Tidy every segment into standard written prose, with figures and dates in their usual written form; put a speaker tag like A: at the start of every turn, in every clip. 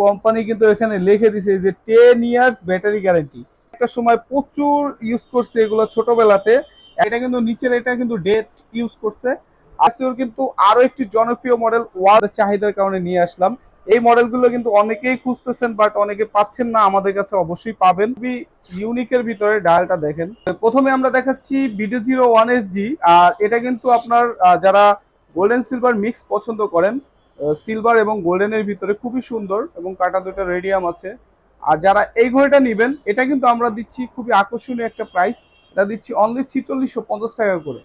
A: Company কিন্তু এখানে লিখে দিছে যে 10 ইয়ার্স ব্যাটারি গ্যারান্টি। একটা সময় প্রচুর ইউজ করছে এগুলো ছোটবেলাতে। এটা কিন্তু নিচের এটা কিন্তু ডেট ইউজ করছে। আসিওর কিন্তু আরো একটি জনপ্রিয় মডেল ওয়ার্ড চাহিদার কারণে নিয়ে আসলাম। এই মডেলগুলো কিন্তু অনেকেই খুঁজতেছেন বাট অনেকে পাচ্ছেন না, আমাদের কাছে অবশ্যই পাবেন। খুবই ইউনিকের ভিতরে ডায়ালটা দেখেন। প্রথমে আমরা দেখাচ্ছি BD01SG। আর এটা কিন্তু আপনার যারা গোল্ডেন সিলভার মিক্স পছন্দ করেন, সিলভার এবং গোল্ডেনের ভিতরে খুবই সুন্দর এবং কাটা দুটো রেডিয়াম আছে। আর যারা এই ঘড়িটা নেবেন এটা কিন্তু আমরা দিচ্ছি খুবই আকর্ষণীয় একটা প্রাইস। এটা দিচ্ছি অনলি 4650 টাকা করে।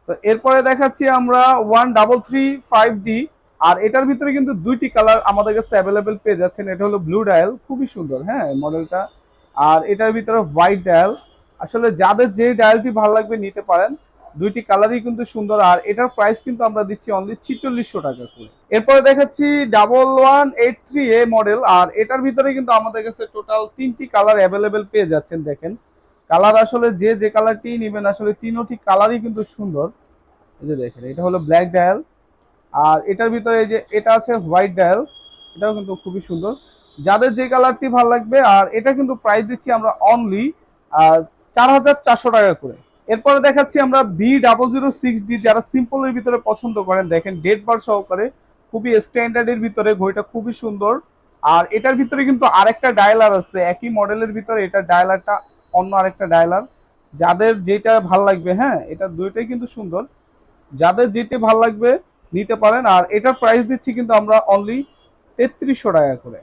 A: তো এরপরে দেখাচ্ছি আমরা 1335D। আর এটার ভিতরে কিন্তু দুইটি কালার আমাদের কাছে অ্যাভেলেবেল পেয়ে যাচ্ছেন। এটা হলো ব্লু ডায়াল, খুবই সুন্দর হ্যাঁ মডেলটা। আর এটার ভিতরে হোয়াইট ডায়াল। আসলে যাদের যে ডায়ালটি ভালো লাগবে নিতে পারেন, দুইটি কালারই কিন্তু সুন্দর। আর এটার প্রাইস কিন্তু আমরা দিচ্ছি অনলি 4600 টাকা করে। এরপরে দেখাচ্ছি 1183A মডেল। আর এটার ভিতরে কিন্তু আমাদের কাছে টোটাল তিনটি কালার অ্যাভেলেবেল পেয়ে যাচ্ছেন। দেখেন কালার আসলে যে যে কালারটি নেবেন আসলে তিনটি কালারই কিন্তু সুন্দর। এই যে দেখেন এটা হলো ব্ল্যাক ডায়াল। আর এটার ভিতরে এই যে এটা আছে হোয়াইট ডায়াল, এটাও কিন্তু খুবই সুন্দর। যাদের যে কালারটি ভালো লাগবে। আর এটা কিন্তু প্রাইস দিচ্ছি আমরা অনলি 4400 টাকা করে। এরপরে দেখাচ্ছি আমরা B006D। যারা সিম্পলের ভিতরে পছন্দ করেন দেখেন ডেট বার সহকারে খুবই স্ট্যান্ডার্ডের ভিতরে ঘড়িটা খুবই সুন্দর। আর এটার ভিতরে কিন্তু আরেকটা ডায়ালার আছে একই মডেলের ভিতরে, এটা ডায়ালারটা অন্য আরেকটা ডায়ালার। যাদের যেটা ভাল লাগবে হ্যাঁ, এটা দুইটাই কিন্তু সুন্দর। যাদের যেটা ভাল লাগবে নিতে পারেন। আর এটার প্রাইস দিচ্ছি কিন্তু আমরা অনলি 3300 টাকা করে।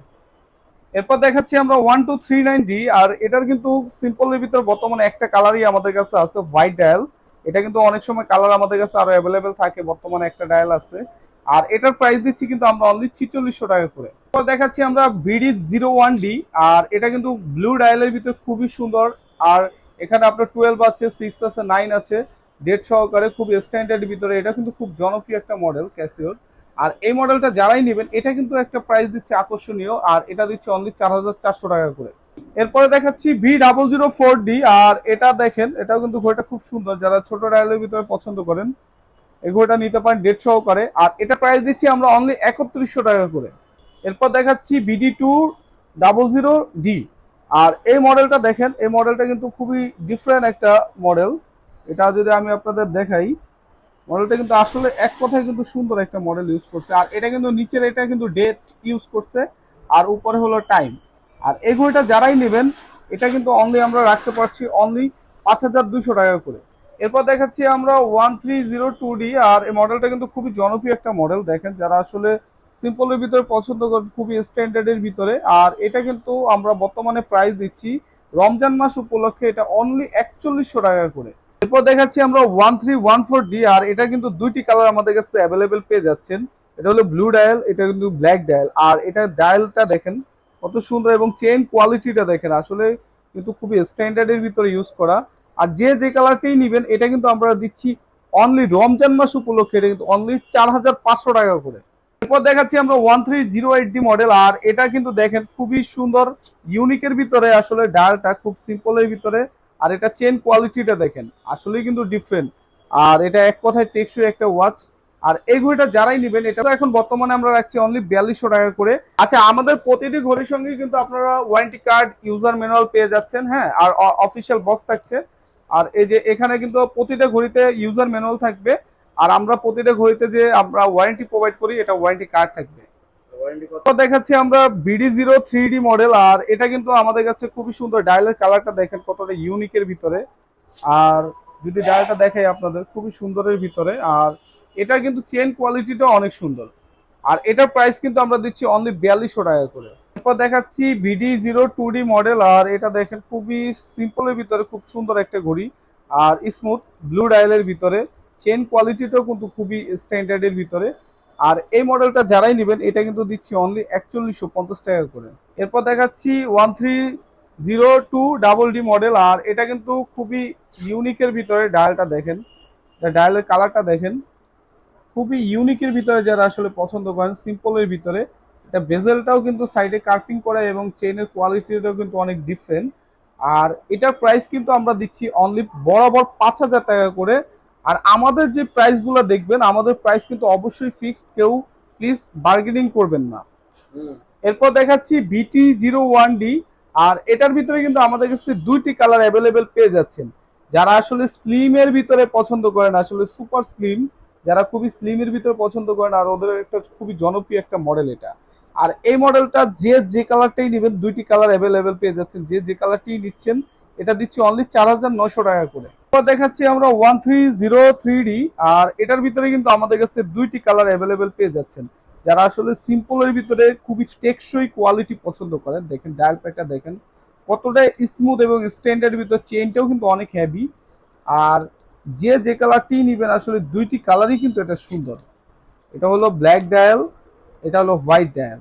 A: এরপর দেখাচ্ছি আমরা 1239D। আর এটার কিন্তু সিম্পলের ভিতর বর্তমানে একটা কালারই আমাদের কাছে আছে, হোয়াইট ডায়াল। এটা কিন্তু অনেক সময় কালার আমাদের কাছে আরো অ্যাভেলেবেল থাকে, বর্তমানে একটা ডায়াল আছে। আর এটার প্রাইস দিচ্ছি কিন্তু আমরা অনলি 4600 টাকা করে। এরপর দেখাচ্ছি আমরা BD01D। আর এটা কিন্তু ব্লু ডায়ালের ভিতরে খুবই সুন্দর। আর এখানে আপনার 12 আছে, 6 আছে, 9 আছে, ডেট সহকারে খুব স্ট্যান্ডার্ড ভিতরে। এটা কিন্তু খুব জনপ্রিয় একটা মডেল ক্যাসিওর। আর এই মডেলটা যারাই নেবেন এটা কিন্তু একটা প্রাইস দিচ্ছে আকর্ষণীয়। আর এটা দিচ্ছে অনলি 4400 টাকা করে। এরপরে দেখাচ্ছি B004D। আর এটা দেখেন এটাও কিন্তু ঘড়িটা খুব সুন্দর, যারা ছোট ডায়ালের ভিতরে পছন্দ করেন এই ঘড়িটা নিতে পারেন ডেট সহকারে। আর এটা প্রাইস দিচ্ছি আমরা অনলি 3100 টাকা করে। এরপর দেখাচ্ছি BD200D। আর এই মডেলটা দেখেন, এই মডেলটা কিন্তু খুবই ডিফারেন্ট একটা মডেল। এটা যদি আমি আপনাদের দেখাই, মডেলটা কিন্তু আসলে এক কথায় কিন্তু সুন্দর একটা মডেল ইউজ করছে। আর এটা কিন্তু নিচের এটা কিন্তু ডেট ইউজ করছে, আর উপরে হলো টাইম। আর এই ঘড়িটা যারাই নেবেন এটা কিন্তু অনলি আমরা রাখতে পারছি অনলি 5200 টাকা করে। এরপর দেখাচ্ছি আমরা 1302D। আর এই মডেলটা কিন্তু খুবই জনপ্রিয় একটা মডেল। দেখেন যারা আসলে সিম্পলের ভিতরে পছন্দ করেন, খুবই স্ট্যান্ডার্ডের ভিতরে। আর এটা কিন্তু আমরা বর্তমানে প্রাইস দিচ্ছি রমজান মাস উপলক্ষে এটা অনলি 4100 টাকা করে। এরপর দেখাচ্ছি আমরা 1314D। আর এটা কিন্তু দুইটি কালার আমাদের কাছে অ্যাভেলেবেল পেয়ে যাচ্ছেন। এটা হলো ব্লু ডায়াল, এটা কিন্তু ব্ল্যাক ডায়াল। আর এটা ডায়ালটা দেখেন কত সুন্দর এবং চেইন কোয়ালিটিটা দেখেন আসলে কিন্তু খুবই স্ট্যান্ডার্ডের ভিতরে ইউজ করা। আর যে যে কালারটাই নেবেন এটা কিন্তু আমরা দিচ্ছি অনলি রমজান মাস উপলক্ষে এটা কিন্তু অনলি 4500 টাকা করে। এরপর দেখাচ্ছি আমরা 1308D মডেল। আর এটা কিন্তু দেখেন খুবই সুন্দর ইউনিকের ভিতরে, আসলে ডায়ালটা খুব সিম্পলের ভিতরে। আর এটা চেন কোয়ালিটিটা দেখেন আসলেই কিন্তু ডিফারেন্ট। আর এটা এক কথায় টেকসই একটা ওয়াচ। আর এই ঘড়িটা যারাই নেবেন এটা তো এখন বর্তমানে আমরা রাখছি অনলি 4200 টাকা করে। আচ্ছা, আমাদের প্রতিটি ঘড়ির সঙ্গে কিন্তু আপনারা ওয়ারেন্টি কার্ড, ইউজার ম্যানুয়াল পেয়ে যাচ্ছেন হ্যাঁ, আর অফিসিয়াল বক্স থাকছে। আর এই যে এখানে কিন্তু প্রতিটা ঘড়িতে ইউজার ম্যানুয়াল থাকবে। আর আমরা প্রতিটা ঘড়িতে যে আমরা ওয়ারেন্টি প্রোভাইড করি এটা ওয়ারেন্টি কার্ড থাকবে। দেখাচ্ছি আমরা BD03D মডেল। আর এটা কিন্তু আমাদের কাছে খুবই সুন্দর, ডায়ালের কালারটা দেখেন কতটা ইউনিকের ভিতরে। আর যদি ডায়ালটা দেখাই আপনাদের খুবই সুন্দরের ভিতরে। আর এটা কিন্তু চেন কোয়ালিটিটা অনেক সুন্দর। আর এটার প্রাইস কিন্তু আমরা দিচ্ছি অনলি 4200 টাকা করে। এরপর দেখাচ্ছি BD02D মডেল। আর এটা দেখেন খুবই সিম্পলের ভিতরে খুব সুন্দর একটা ঘড়ি। আর স্মুথ ব্লু ডায়ালের ভিতরে, চেন কোয়ালিটিটাও কিন্তু খুবই স্ট্যান্ডার্ডের ভিতরে। আর এই মডেলটা যারাই নেবেন এটা কিন্তু দিচ্ছি অনলি 4150 টাকা করে। এরপর দেখাচ্ছি 1302D মডেল। আর এটা কিন্তু খুবই ইউনিকের ভিতরে, ডায়ালটা দেখেন, ডায়ালের কালারটা দেখেন খুবই ইউনিকের ভিতরে। যারা আসলে পছন্দ করেন সিম্পলের ভিতরে, এটা বেজেলটাও কিন্তু সাইডে কার্পিং করা এবং চেইনের কোয়ালিটিটাও কিন্তু অনেক ডিফারেন্ট। আর এটার প্রাইস কিন্তু আমরা দিচ্ছি অনলি বরাবর 5000 টাকা করে। আর আমাদের যে প্রাইসগুলো দেখবেন আমাদের প্রাইস কিন্তু অবশ্যই ফিক্সড, কেউ প্লিজ বার্গেনিং করবেন না। এরপর দেখাচ্ছি BT01D। আর এটার ভিতরে কিন্তু আমাদের কাছে দুইটি কালার অ্যাভেলেবেল পেয়ে যাচ্ছেন। যারা আসলে স্লিমের ভিতরে পছন্দ করেন, আসলে সুপার স্লিম, যারা খুবই স্লিমের ভিতরে পছন্দ করেন, আর ওদের একটা খুবই জনপ্রিয় একটা মডেল এটা। আর এই মডেলটা যে কালারটাই নেবেন, দুইটি কালার অ্যাভেলেবেল পেয়ে যাচ্ছেন। যে কালারটি নিচ্ছেন এটা দিচ্ছি অনলি 4900 টাকা করে। এরপর দেখাচ্ছি আমরা 1303D। আর এটার ভিতরে কিন্তু আমাদের কাছে দুইটি কালার অ্যাভেলেবেল পেয়ে যাচ্ছেন। যারা আসলে সিম্পলের ভিতরে খুবই টেকসই কোয়ালিটি পছন্দ করেন, দেখেন ডায়াল প্যাডটা দেখেন কতটা স্মুথ, এবং স্ট্যান্ডার্ড ভিতর চেইনটাও কিন্তু অনেক হেভি। আর যে কালারটি নেবেন আসলে দুইটি কালারই কিন্তু এটা সুন্দর। এটা হলো ব্ল্যাক ডায়াল, এটা হলো হোয়াইট ডায়াল।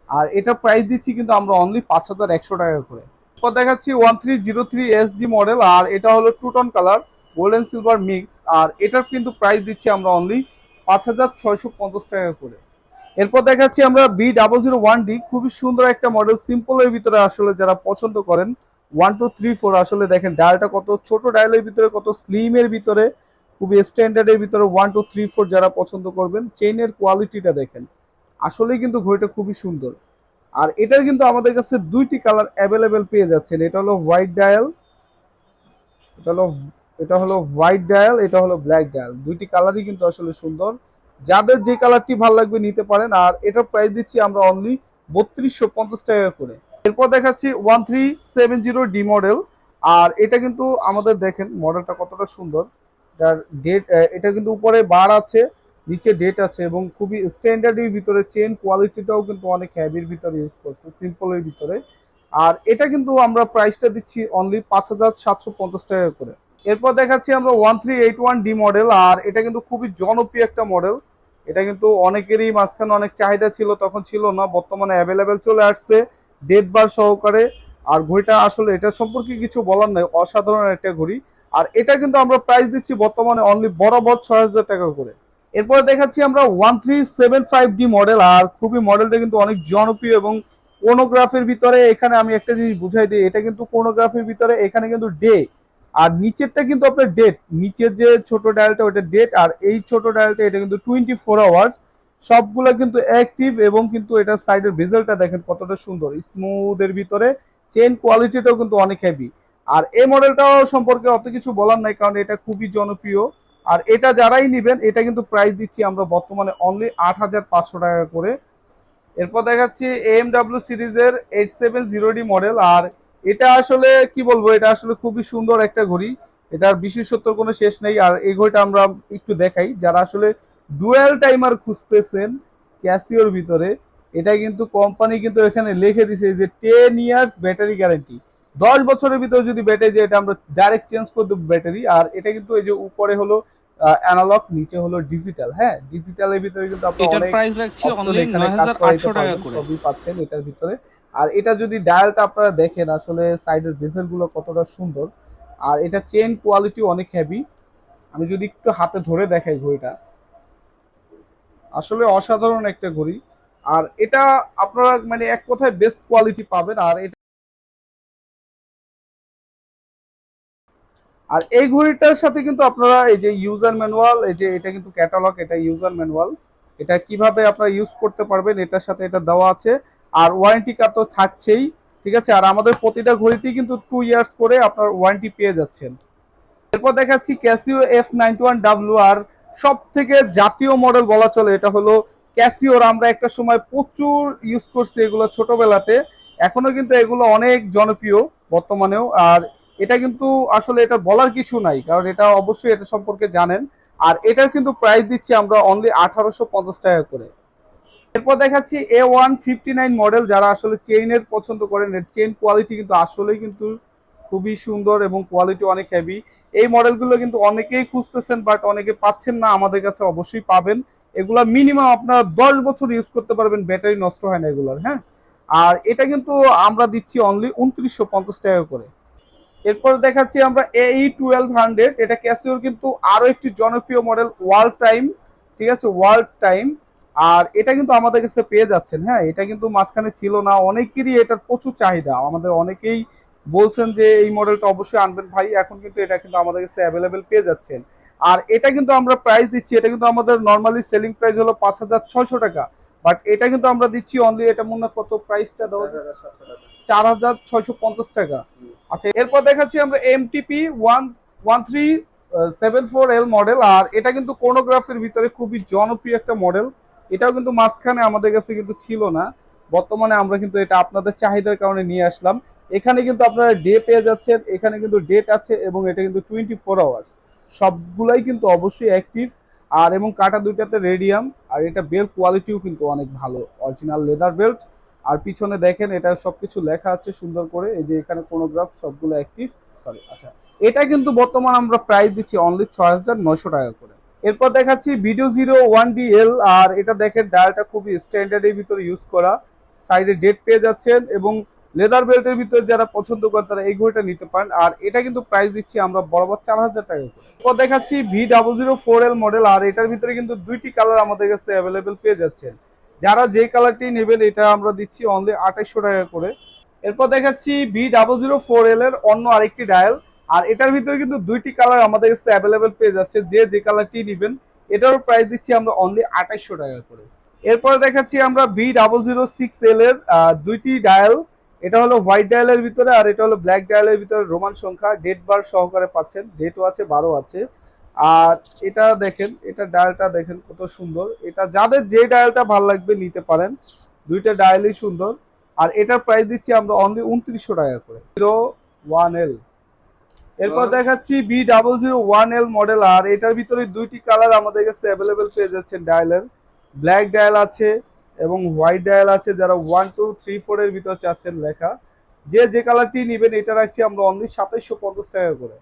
A: আর এটা প্রাইস দিচ্ছি কিন্তু আমরা অনলি 5100 টাকা করে। এরপর দেখাচ্ছি 1303SG মডেল। আর এটা হলো two tone colour, golden silver mix. আর এটার কিন্তু প্রাইস দিচ্ছি আমরা অনলি 5650 টাকা করে। এরপর দেখাচ্ছি আমরা B001D, খুবই সুন্দর একটা মডেল, সিম্পলের ভিতরে আসলে যারা পছন্দ করেন। 1234 আসলে দেখেন ডায়ালটা কত ছোট, ডায়ালের ভিতরে কত স্লিমের ভিতরে, খুবই স্ট্যান্ডার্ডের ভিতরে 1234 যারা পছন্দ করবেন। চেইনের কোয়ালিটিটা দেখেন, আসলেই কিন্তু ঘড়িটা খুবই সুন্দর। আর এটার কিন্তু আমাদের কাছে দুইটি কালার অ্যাভেলেবেল পেয়ে যাচ্ছেন। এটা হলো হোয়াইট ডায়াল, এটা হলো এটা হলো হোয়াইট ডায়াল, এটা হলো ব্ল্যাক ডায়াল। দুইটি কালারই কিন্তু আসলে সুন্দর। যাদের যে কালারটি ভালো লাগবে নিতে পারেন। আর এটার প্রাইস দিচ্ছি আমরা অনলি 3250 টাকা করে। এরপর দেখাচ্ছি 1370D মডেল। আর এটা কিন্তু আমাদের দেখেন মডেলটা কতটা সুন্দর। যার ডেট, এটা কিন্তু উপরে বার আছে, নিচে ডেট আছে, এবং খুবই স্ট্যান্ডার্ডের ভিতরে চেন কোয়ালিটিটাও কিন্তু অনেক হ্যাভির ভিতরে ইউজ করছে, সিম্পলের ভিতরে। আর এটা কিন্তু আমরা প্রাইসটা দিচ্ছি অনলি 5750 টাকা করে। এরপর দেখাচ্ছি আমরা 1381D মডেল। আর এটা কিন্তু খুবই জনপ্রিয় একটা মডেল। এটা কিন্তু অনেকেরই মাঝখানে অনেক চাহিদা ছিল, তখন ছিল না, বর্তমানে অ্যাভেলেবেল চলে আসছে ডেট বার সহকারে। আর ঘড়িটা আসলে এটা সম্পর্কে কিছু বলার নাই, অসাধারণ একটা ঘড়ি। আর এটা কিন্তু আমরা প্রাইস দিচ্ছি বর্তমানে অনলি বরাবর 6000 টাকা করে। এরপরে দেখাচ্ছি আমরা 1375D মডেল। আর খুবই মডেলটা কিন্তু অনেক জনপ্রিয়, এবং কোনোগ্রাফের ভিতরে এখানে আমি একটা জিনিস বুঝাই দিই, এটা কিন্তু কোনোগ্রাফের ভিতরে এখানে কিন্তু ডে, আর নিচেরটা কিন্তু আপনার ডেট, নিচের যে ছোট ডায়ালটা ওটা ডেট, আর এই ছোট ডায়ালটা এটা কিন্তু 24 আওয়ার্স। সবগুলো কিন্তু অ্যাক্টিভ, এবং কিন্তু এটা সাইডের বেজেলটা দেখেন কতটা সুন্দর স্মুথের ভিতরে, চেন কোয়ালিটিটাও কিন্তু অনেক হেভি। আর এই মডেলটাও সম্পর্কে অত কিছু বলার নাই, কারণ এটা খুবই জনপ্রিয়। আর এটা যারাই নেবেন এটা কিন্তু প্রাইস দিচ্ছি আমরা বর্তমানে অনলি 8500 টাকা করে। এরপর দেখাচ্ছি AMW সিরিজের 870D মডেল। আর এটা আসলে কি বলবো, এটা আসলে খুবই সুন্দর একটা ঘড়ি, এটার বিশেষত্বর কোনো শেষ নেই। আর এই ঘড়িটা আমরা একটু দেখাই, যারা আসলে ডুয়েল টাইমার খুঁজতেছেন ক্যাসিওর ভিতরে, এটা কিন্তু কোম্পানি কিন্তু এখানে লিখে দিছে যে 10 ইয়ার্স ব্যাটারি গ্যারান্টি। 10 বছরের ভিতরে যদি ব্যাটারি যায়, এটা আমরা ডাইরেক্ট চেঞ্জ করে দেবো ব্যাটারি। আর এটা কিন্তু এই যে উপরে হলো অ্যানালগ, নিচে হলো ডিজিটাল। হ্যাঁ, ডিজিটালের ভিতরে কিন্তু আপনারা
B: এটার
A: অনেক
B: প্রাইস রাখছি
A: অপশন
B: অনলি
A: এখানে কাজ করাইতে
B: 9800 টাকা
A: পারবেন,
B: করে।
A: সবই পাচ্ছেন এটার ভিতরে। আর এটা যদি ডায়ালটা আপনারা দেখেন, আসলে সাইডের বেজেল গুলো কতটা সুন্দর। আর এটা চেন কোয়ালিটি অনেক হেভি। আমি যদি একটু হাতে ধরে দেখাই ঘড়িটা, আসলে অসাধারণ একটা ঘড়ি। আর এটা আপনারা মানে এক কথায় বেস্ট কোয়ালিটি পাবেন। আর এই ঘড়িটার সাথে কিন্তু আপনারা এই যে ইউজার ম্যানুয়াল, এই যে এটা কিন্তু ক্যাটালগ, এটা ইউজার ম্যানুয়াল, এটা কিভাবে আপনারা ইউজ করতে পারবেন এটার সাথে এটা দেওয়া আছে। আর ওয়ারেন্টি কার্ড তো থাকছেই, ঠিক আছে। আর আমাদের প্রতিটা ঘড়িতেই কিন্তু 2 ইয়ার্স করে আপনার ওয়ারেন্টি পেয়ে যাচ্ছেন। এরপর দেখাচ্ছি ক্যাসিও F91W। আর সব থেকে জাতীয় মডেল বলা চলে, এটা হলো ক্যাসিওর। আমরা একটা সময় প্রচুর ইউজ করছি এগুলো ছোটবেলাতে, এখনো কিন্তু এগুলো অনেক জনপ্রিয় বর্তমানেও। আর এটা কিন্তু আসলে এটা বলার কিছু নাই, কারণ এটা অবশ্যই এটা সম্পর্কে জানেন। আর এটার কিন্তু প্রাইস দিচ্ছি আমরা অনলি 1850 টাকা করে। এরপর দেখাচ্ছি A159 মডেল। যারা আসলে চেইনের পছন্দ করেন, এর চেইন কোয়ালিটি কিন্তু আসলেই কিন্তু খুবই সুন্দর, এবং কোয়ালিটি অনেক হেভি। এই মডেলগুলো কিন্তু অনেকেই খুঁজতেছেন, বাট অনেকে পাচ্ছেন না, আমাদের কাছে অবশ্যই পাবেন। এগুলা মিনিমাম আপনার 10 বছর ইউজ করতে পারবেন, ব্যাটারি নষ্ট হয় না এগুলার। হ্যাঁ, আর এটা কিন্তু আমরা দিচ্ছি অনলি 2950 টাকা করে। এরপর দেখাচ্ছি আমরা AE1200। এটা ক্যাসিওর কিন্তু আরো একটি জনপ্রিয় মডেল, ওয়ার্ল্ড টাইম, ঠিক আছে, ওয়ার্ল্ড টাইম। আর এটা কিন্তু আমাদের কাছে পেয়ে যাচ্ছেন। হ্যাঁ, এটা কিন্তু মাঝখানে ছিল না, অনেকেরই এটার প্রচুর চাহিদা, আমাদের অনেকেই বলছেন যে এই মডেলটা অবশ্যই আনবেন ভাই। এখন কিন্তু এটা কিন্তু আমাদের কাছে অ্যাভেলেবেল পেয়ে যাচ্ছেন। আর এটা কিন্তু আমরা প্রাইস দিচ্ছি, এটা কিন্তু আমাদের নর্মালি সেলিং প্রাইস হলো 5600 টাকা, বাট এটা কিন্তু আমরা দিচ্ছি অনলি, এটা মনে হয় কত প্রাইসটা দাও, 4,650 টাকা। আচ্ছা, এরপর দেখাচ্ছি আমরা এমটিপি 1374L মডেল। আর এটা কিন্তু কোনোগ্রাফের ভিতরে খুবই জনপ্রিয় একটা মডেল। এটাও কিন্তু মাঝখানে আমাদের কাছে কিন্তু ছিল না, বর্তমানে আমরা কিন্তু এটা আপনাদের চাহিদার কারণে নিয়ে আসলাম। এখানে কিন্তু আপনারা ডে পেয়ে যাচ্ছেন, এখানে কিন্তু ডেট আছে, এবং এটা কিন্তু 24 আওয়ার্স, সবগুলাই কিন্তু অবশ্যই অ্যাক্টিভ। আর এবং কাটা দুইটাতে রেডিয়াম। আর এটা বেল্ট কোয়ালিটিও কিন্তু অনেক ভালো, অরিজিনাল লেদার বেল্ট। আর পিছনে দেখেন এটা সবকিছু লেখা আছে সুন্দর করে, এই যে এখানে কোনোগ্রাফ সবগুলো অ্যাক্টিভ। আচ্ছা, এটা কিন্তু বর্তমান আমরা প্রাইস দিচ্ছি অনলি 6,900 টাকা করে। এরপর দেখাচ্ছি ভিডিও 01DL। আর এটা দেখেন ডায়ালটা খুবই স্ট্যান্ডার্ডের ভিতরে ইউজ করা, সাইডে ডেট পেয়ে যাচ্ছেন, এবং লেদার বেল্টের ভিতরে যারা পছন্দ করেন তারা এই ঘড়িটা নিতে পারেন। আর এটা কিন্তু প্রাইস দিচ্ছি আমরা বরাবর 4,000 টাকা করে। এরপর দেখাচ্ছি V004L মডেল। আর এটার ভিতরে কিন্তু দুইটি কালার আমাদের কাছে অ্যাভেলেবেল পেয়ে যাচ্ছেন, যারা যে কালারটি নেবেন এটা আমরা দিচ্ছি অনলি 2,800 টাকা করে। এরপর দেখাচ্ছি V004L এর অন্য আরেকটি ডায়াল। আর এটার ভিতরে কিন্তু দুইটি কালার আমাদের কাছে অ্যাভেলেবেল পেয়ে যাচ্ছে, যে যে কালারটি নেবেন এটারও প্রাইস দিচ্ছি আমরা অনলি 2,800 টাকা করে। এরপরে দেখাচ্ছি আমরা V006L এর দুইটি ডায়াল। এটা হলো হোয়াইট ডায়ালের ভিতরে, আর এটা হলো ব্ল্যাক ডায়ালের ভিতরে। রোমান সংখ্যা ডেট বার সহকারে পাচ্ছেন, ডেটও আছে, 12 আছে। আর এটা দেখেন, এটা ডায়ালটা দেখেন কত সুন্দর। এটা যাদের যে ডায়ালটা ভালো লাগবে নিতে পারেন, দুইটা ডায়ালই সুন্দর। আর এটার প্রাইস দিচ্ছি আমরা অনলি 2,900 টাকা করে। 01L। এরপর দেখাচ্ছি B001L মডেল। আর এটার ভিতরে দুইটি কালার আমাদের কাছে অ্যাভেলেবেল পেয়ে যাচ্ছেন ডায়ালের, ব্ল্যাক ডায়াল আছে এবং হোয়াইট ডায়াল আছে। যারা 1 2 3 4 এর ভিতর চাচ্ছেন লেখা, যে যে কালারটি নেবেন এটা রাখছি আমরা অনলি 2,750 টাকা করে।